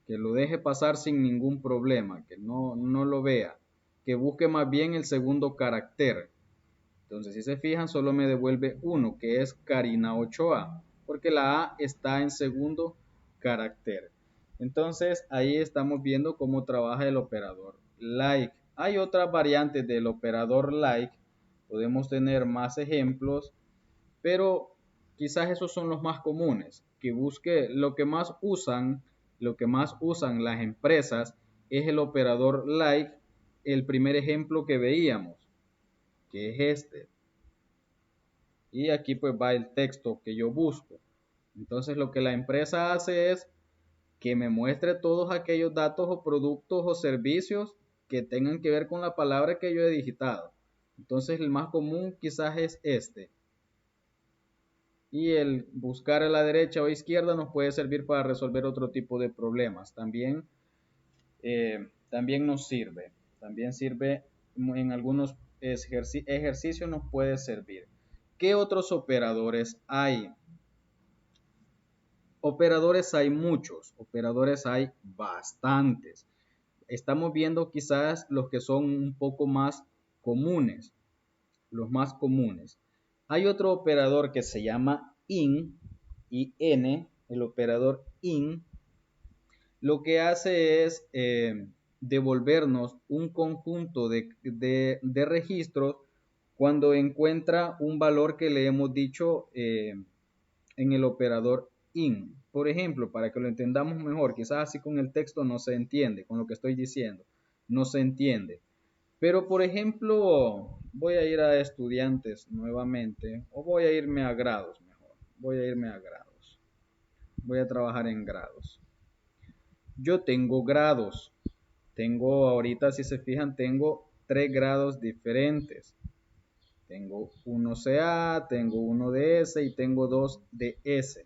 que lo deje pasar sin ningún problema, que no lo vea, que busque más bien el segundo carácter. Entonces, si se fijan, solo me devuelve uno, que es Karina Ochoa, porque la A está en segundo carácter. Entonces, ahí estamos viendo cómo trabaja el operador like. Hay otras variantes del operador like, podemos tener más ejemplos, pero quizás esos son los más comunes, que busque lo que más usan las empresas es el operador like, el primer ejemplo que veíamos, que es este. Y aquí pues va el texto que yo busco. Entonces lo que la empresa hace es que me muestre todos aquellos datos o productos o servicios que tengan que ver con la palabra que yo he digitado. Entonces el más común quizás es este. Y el buscar a la derecha o izquierda nos puede servir para resolver otro tipo de problemas. También nos sirve. También sirve en algunos ejercicios nos puede servir. ¿Qué otros operadores hay? Operadores hay muchos, operadores hay bastantes. Estamos viendo quizás los que son un poco más comunes, los más comunes. Hay otro operador que se llama IN, el operador IN, lo que hace es devolvernos un conjunto de registros cuando encuentra un valor que le hemos dicho en el operador IN. Por ejemplo, para que lo entendamos mejor, quizás así con el texto no se entiende, con lo que estoy diciendo, no se entiende. Pero, por ejemplo, voy a ir a estudiantes nuevamente, o voy a irme a grados mejor. Voy a irme a grados. Voy a trabajar en grados. Yo tengo grados. Tengo ahorita, si se fijan, tengo 3 grados diferentes. Tengo uno CA, tengo uno DS y tengo 2 DS.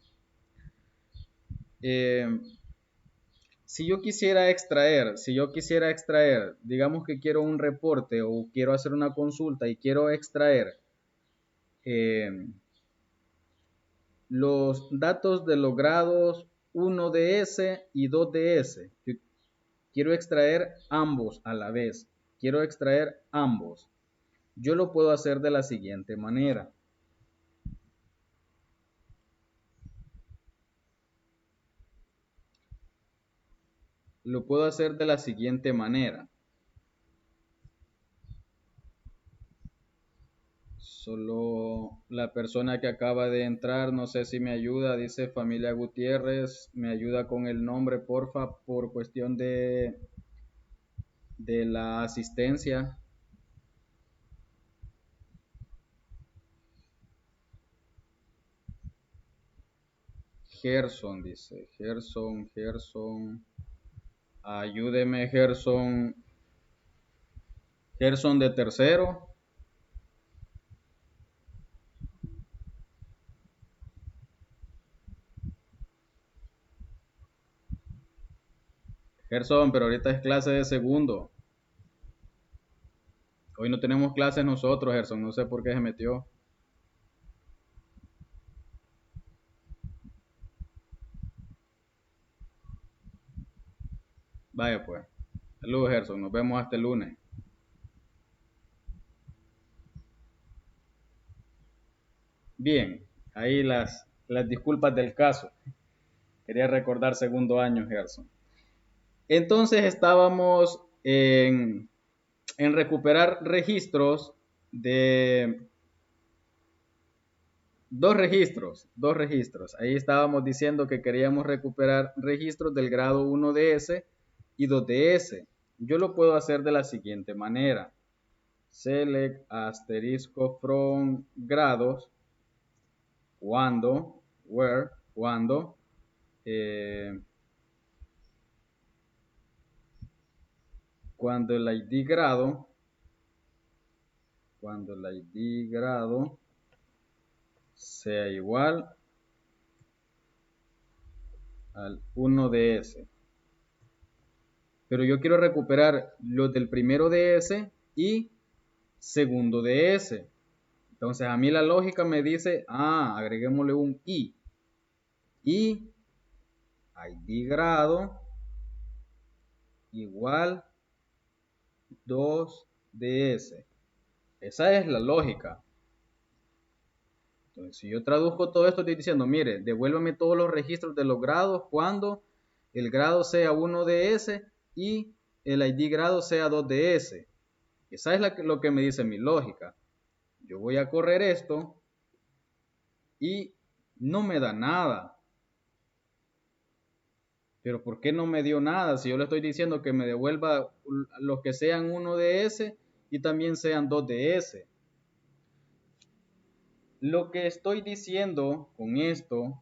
Eh, si yo quisiera extraer, digamos que quiero un reporte o quiero hacer una consulta y quiero extraer eh, los datos de los grados 1DS y 2DS. Yo quiero extraer ambos a la vez. Quiero extraer ambos. Yo lo puedo hacer de la siguiente manera. Lo puedo hacer de la siguiente manera. Solo la persona que acaba de entrar, no sé si me ayuda, dice familia Gutiérrez, me ayuda con el nombre, porfa, por cuestión de la asistencia. Gerson, dice, Gerson, ayúdeme, Gerson de tercero. Gerson, pero ahorita es clase de segundo. Hoy no tenemos clases nosotros, Gerson, no sé por qué se metió. Vaya pues. Saludos, Gerson, nos vemos hasta el lunes. Bien, ahí las disculpas del caso. Quería recordar segundo año, Gerson. Entonces estábamos en recuperar registros de dos registros. Ahí estábamos diciendo que queríamos recuperar registros del grado 1DS y 2DS. Yo lo puedo hacer de la siguiente manera. Select asterisco from grados cuando, where, cuando cuando el ID grado sea igual al 1DS. Pero yo quiero recuperar los del primero DS y segundo DS. Entonces a mí la lógica me dice, agreguémosle un I. Y ID grado igual 2DS. Esa es la lógica. Entonces, si yo traduzco todo esto, estoy diciendo, mire, devuélvame todos los registros de los grados cuando el grado sea 1DS y el ID grado sea 2DS. Esa es lo que me dice mi lógica. Yo voy a correr esto y no me da nada. Pero ¿por qué no me dio nada? Si yo le estoy diciendo que me devuelva los que sean 1DS y también sean 2DS. Lo que estoy diciendo con esto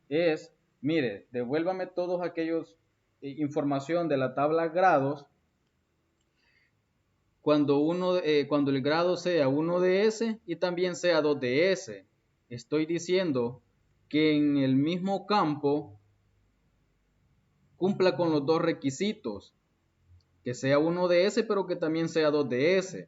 es, mire, devuélvame todos aquellos información de la tabla grados cuando el grado sea 1DS y también sea 2DS. Estoy diciendo que en el mismo campo cumpla con los dos requisitos, que sea 1DS pero que también sea 2DS.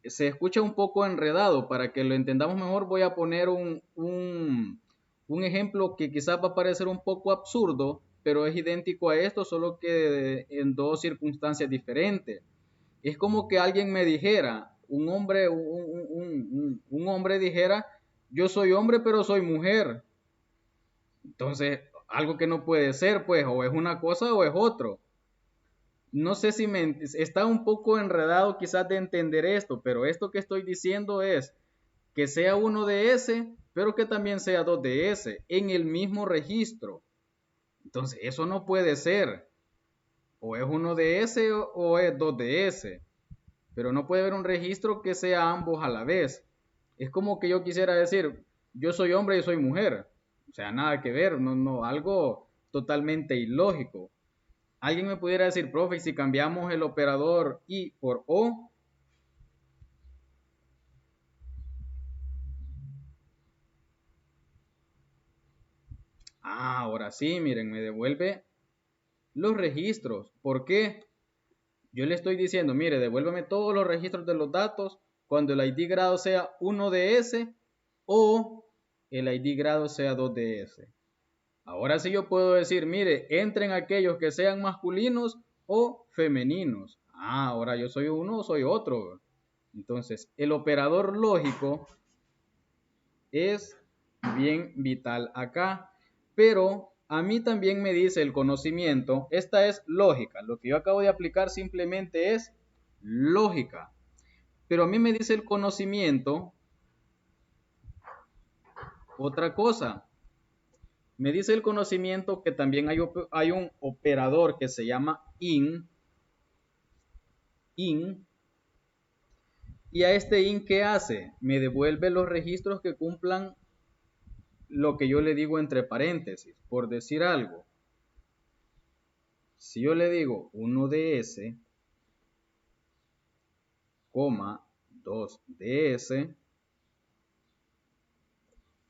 Se escucha un poco enredado. Para que lo entendamos mejor voy a poner un ejemplo que quizás va a parecer un poco absurdo, pero es idéntico a esto, solo que en dos circunstancias diferentes. Es como que alguien me dijera, un hombre dijera, yo soy hombre pero soy mujer. Entonces, algo que no puede ser, pues, o es una cosa o es otro. No sé si está un poco enredado quizás de entender esto, pero esto que estoy diciendo es que sea 1DS, pero que también sea 2DS en el mismo registro. Entonces, eso no puede ser. O es 1DS o es 2DS. pero no puede haber un registro que sea ambos a la vez. Es como que yo quisiera decir, yo soy hombre y soy mujer. O sea, nada que ver, no, no, algo totalmente ilógico. Alguien me pudiera decir, profe, si cambiamos el operador I por O, ahora sí, miren, me devuelve los registros. ¿Por qué? Yo le estoy diciendo, mire, devuélvame todos los registros de los datos cuando el ID grado sea 1DS o el ID grado sea 2DS. Ahora sí yo puedo decir, mire, entren aquellos que sean masculinos o femeninos. Ahora yo soy uno o soy otro. Entonces, el operador lógico es bien vital acá, pero a mí también me dice el conocimiento, esta es lógica, lo que yo acabo de aplicar simplemente es lógica, pero a mí me dice el conocimiento otra cosa, me dice el conocimiento que también hay un operador que se llama in, y a este in, ¿qué hace? Me devuelve los registros que cumplan lo que yo le digo entre paréntesis, por decir algo. Si yo le digo 1DS, 2DS,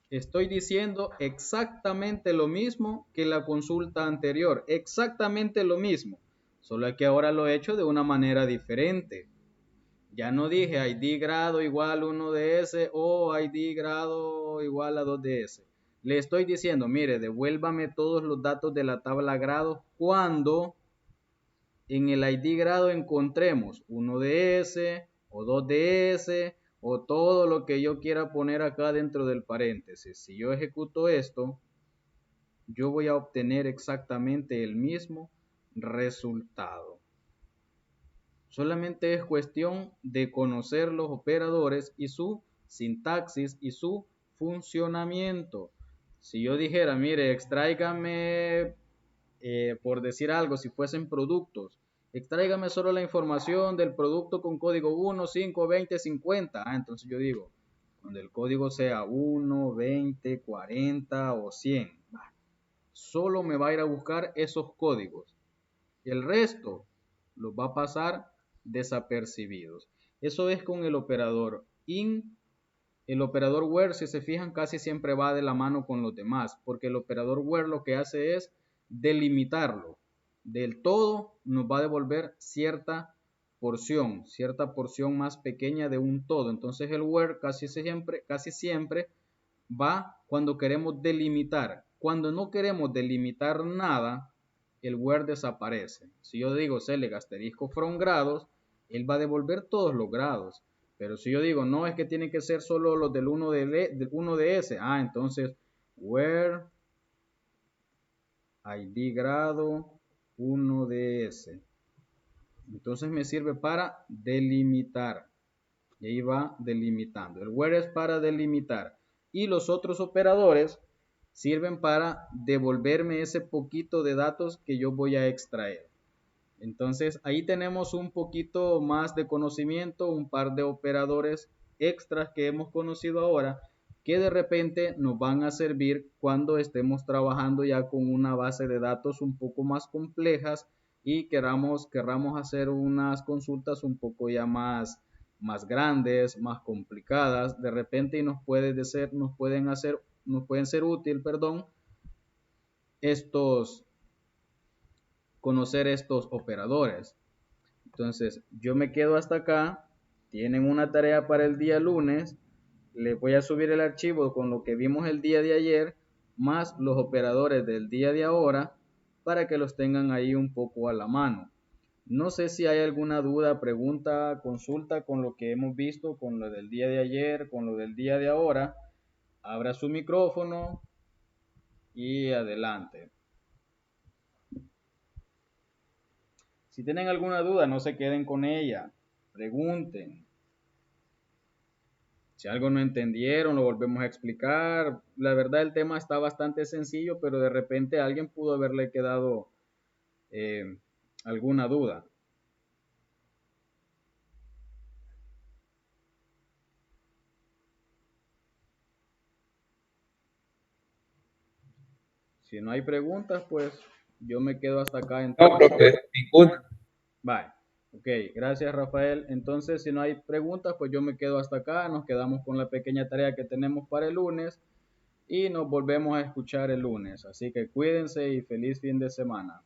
estoy diciendo exactamente lo mismo que la consulta anterior, exactamente lo mismo, solo que ahora lo he hecho de una manera diferente. Ya no dije ID grado igual 1DS o ID grado igual a 2DS. Le estoy diciendo, mire, devuélvame todos los datos de la tabla grado cuando en el ID grado encontremos 1DS o 2DS o todo lo que yo quiera poner acá dentro del paréntesis. Si yo ejecuto esto, yo voy a obtener exactamente el mismo resultado. Solamente es cuestión de conocer los operadores y su sintaxis y su funcionamiento. Si yo dijera, mire, extráigame por decir algo, si fuesen productos, extráigame solo la información del producto con código 1, 5, 20, 50. Entonces yo digo, cuando el código sea 1, 20, 40 o 100, solo me va a ir a buscar esos códigos. El resto los va a pasar desapercibidos. Eso es con el operador in. El operador where, si se fijan, casi siempre va de la mano con los demás, porque el operador where lo que hace es delimitarlo. Del todo nos va a devolver cierta porción más pequeña de un todo. Entonces el where casi siempre va cuando queremos delimitar. Cuando no queremos delimitar nada, el where desaparece. Si yo digo select asterisco from grados, él va a devolver todos los grados. Pero si yo digo, no, es que tienen que ser solo los del 1DS, entonces, where ID grado 1DS. Entonces me sirve para delimitar. Y ahí va delimitando. El where es para delimitar. Y los otros operadores sirven para devolverme ese poquito de datos que yo voy a extraer. Entonces ahí tenemos un poquito más de conocimiento, un par de operadores extras que hemos conocido ahora que de repente nos van a servir cuando estemos trabajando ya con una base de datos un poco más complejas y querramos hacer unas consultas un poco ya más grandes, más complicadas, de repente y nos pueden ser útil, estos conocer estos operadores. Entonces, yo me quedo hasta acá. Tienen una tarea para el día lunes. Les voy a subir el archivo con lo que vimos el día de ayer, más los operadores del día de ahora, para que los tengan ahí un poco a la mano. No sé si hay alguna duda, pregunta, consulta con lo que hemos visto, con lo del día de ayer, con lo del día de ahora. Abra su micrófono y adelante. Si tienen alguna duda, no se queden con ella. Pregunten. Si algo no entendieron, lo volvemos a explicar. La verdad, el tema está bastante sencillo, pero de repente a alguien pudo haberle quedado alguna duda. Si no hay preguntas, pues yo me quedo hasta acá No, entonces. profe, ninguna. Bye. Ok, gracias Rafael. Entonces, si no hay preguntas, pues yo me quedo hasta acá. Nos quedamos con la pequeña tarea que tenemos para el lunes y nos volvemos a escuchar el lunes. Así que cuídense y feliz fin de semana.